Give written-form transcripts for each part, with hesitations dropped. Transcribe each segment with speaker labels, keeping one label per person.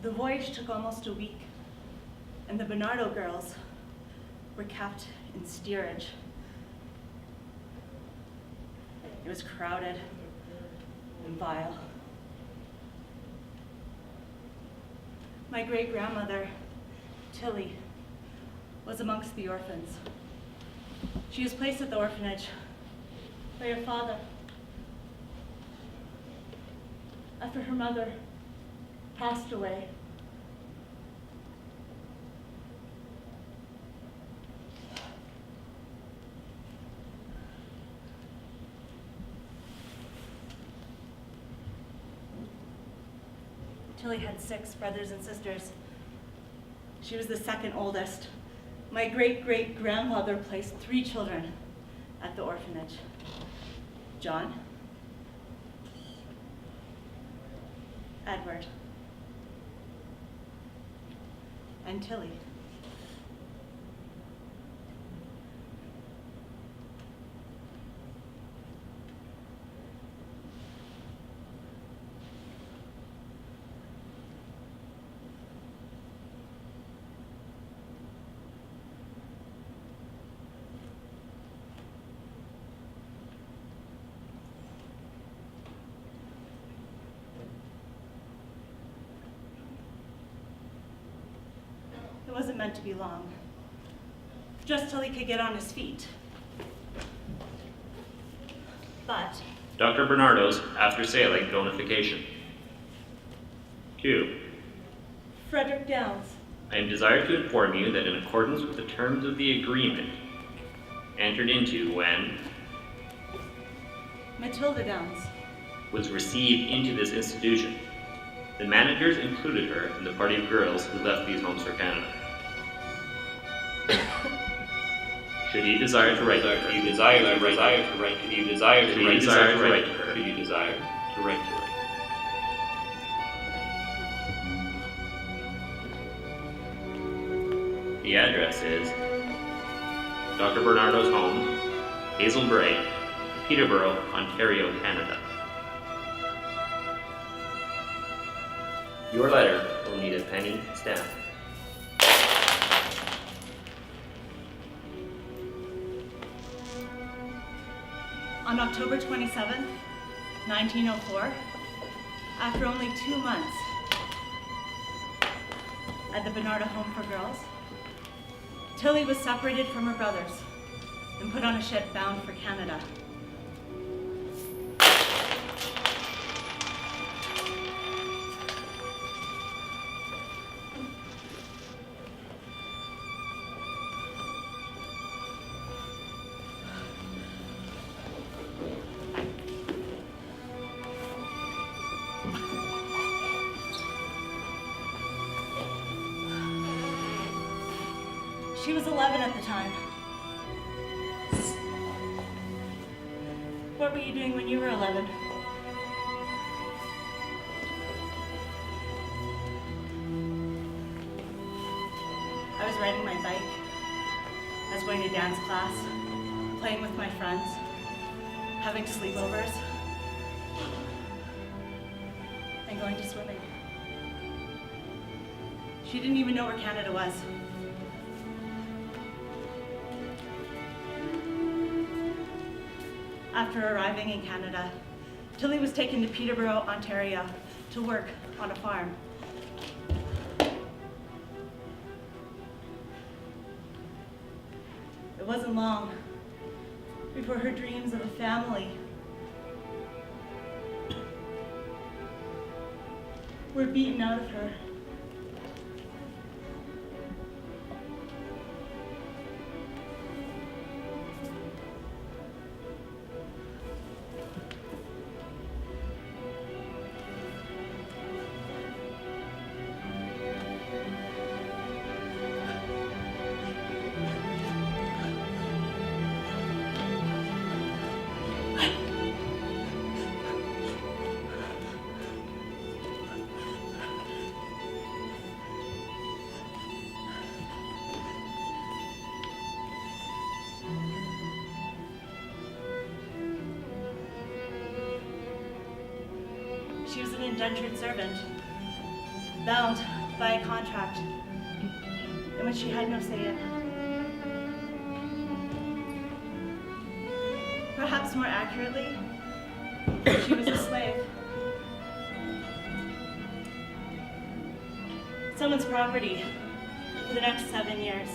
Speaker 1: The voyage took almost a week, and the Bernardo girls were kept in steerage. It was crowded and vile. My great-grandmother, Tilly, was amongst the orphans. She was placed at the orphanage by her father after her mother passed away. Tilly had 6 brothers and sisters. She was the second oldest. My great-great-grandmother placed 3 children at the orphanage: John, Edward, and Tilly. It wasn't meant to be long, just till he could get on his feet. But
Speaker 2: Dr. Bernardo's after sailing donification. 2.
Speaker 1: Frederick Downs,
Speaker 2: I am desired to inform you that in accordance with the terms of the agreement entered into when
Speaker 1: Matilda Downs,
Speaker 2: was received into this institution, the managers included her in the party of girls who left these homes for Canada. Should you desire to write to her, The address is Dr. Bernardo's home, Hazel Bray, Peterborough, Ontario, Canada. Your letter will need a penny stamp.
Speaker 1: on October 27, 1904, after only 2 months at the Bernardo Home for Girls, Tilly was separated from her brothers and put on a ship bound for Canada. She was 11 at the time. What were you doing when you were 11? I was riding my bike. I was going to dance class, playing with my friends, having sleepovers, and going to swimming. She didn't even know where Canada was. After arriving in Canada, Tilly was taken to Peterborough, Ontario, to work on a farm. It wasn't long before her dreams of a family were beaten out of her. She was an indentured servant. bound by a contract in which she had no say in. Perhaps more accurately, she was a slave. Someone's property for the next 7 years.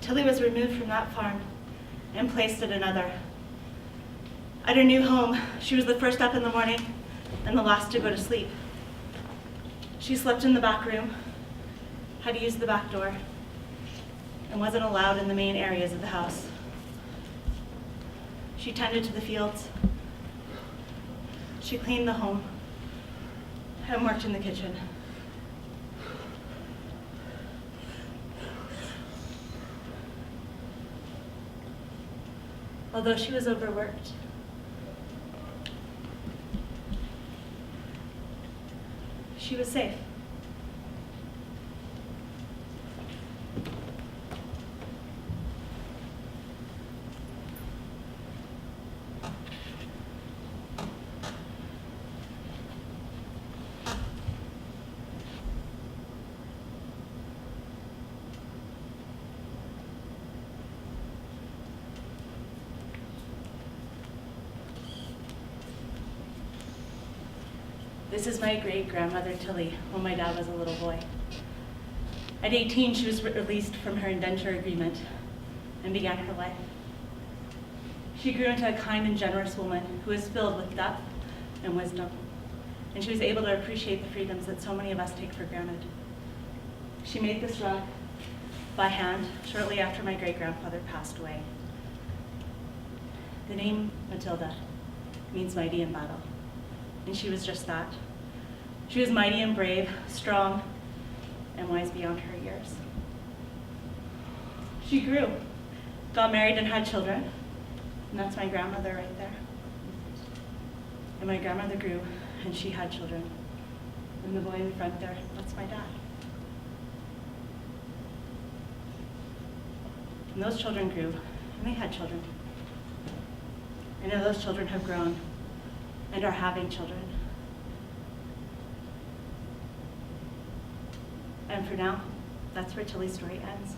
Speaker 1: Tilly was removed from that farm and placed at another. At her new home, she was the first up in the morning and the last to go to sleep. She slept in the back room, had to use the back door, and wasn't allowed in the main areas of the house. She tended to the fields. She cleaned the home and worked in the kitchen. Although she was overworked, she was safe. This is my great-grandmother, Tilly, when my dad was a little boy. At 18, she was released from her indenture agreement and began her life. She grew into a kind and generous woman who was filled with depth and wisdom, and she was able to appreciate the freedoms that so many of us take for granted. She made this rug by hand shortly after my great-grandfather passed away. The name Matilda means mighty in battle, and she was just that. She was mighty and brave, strong, and wise beyond her years. She grew, got married and had children, and that's my grandmother right there. And my grandmother grew, and she had children. And the boy in front there, that's my dad. And those children grew, and they had children. And now those children have grown and are having children. And for now, that's where Tilly's story ends.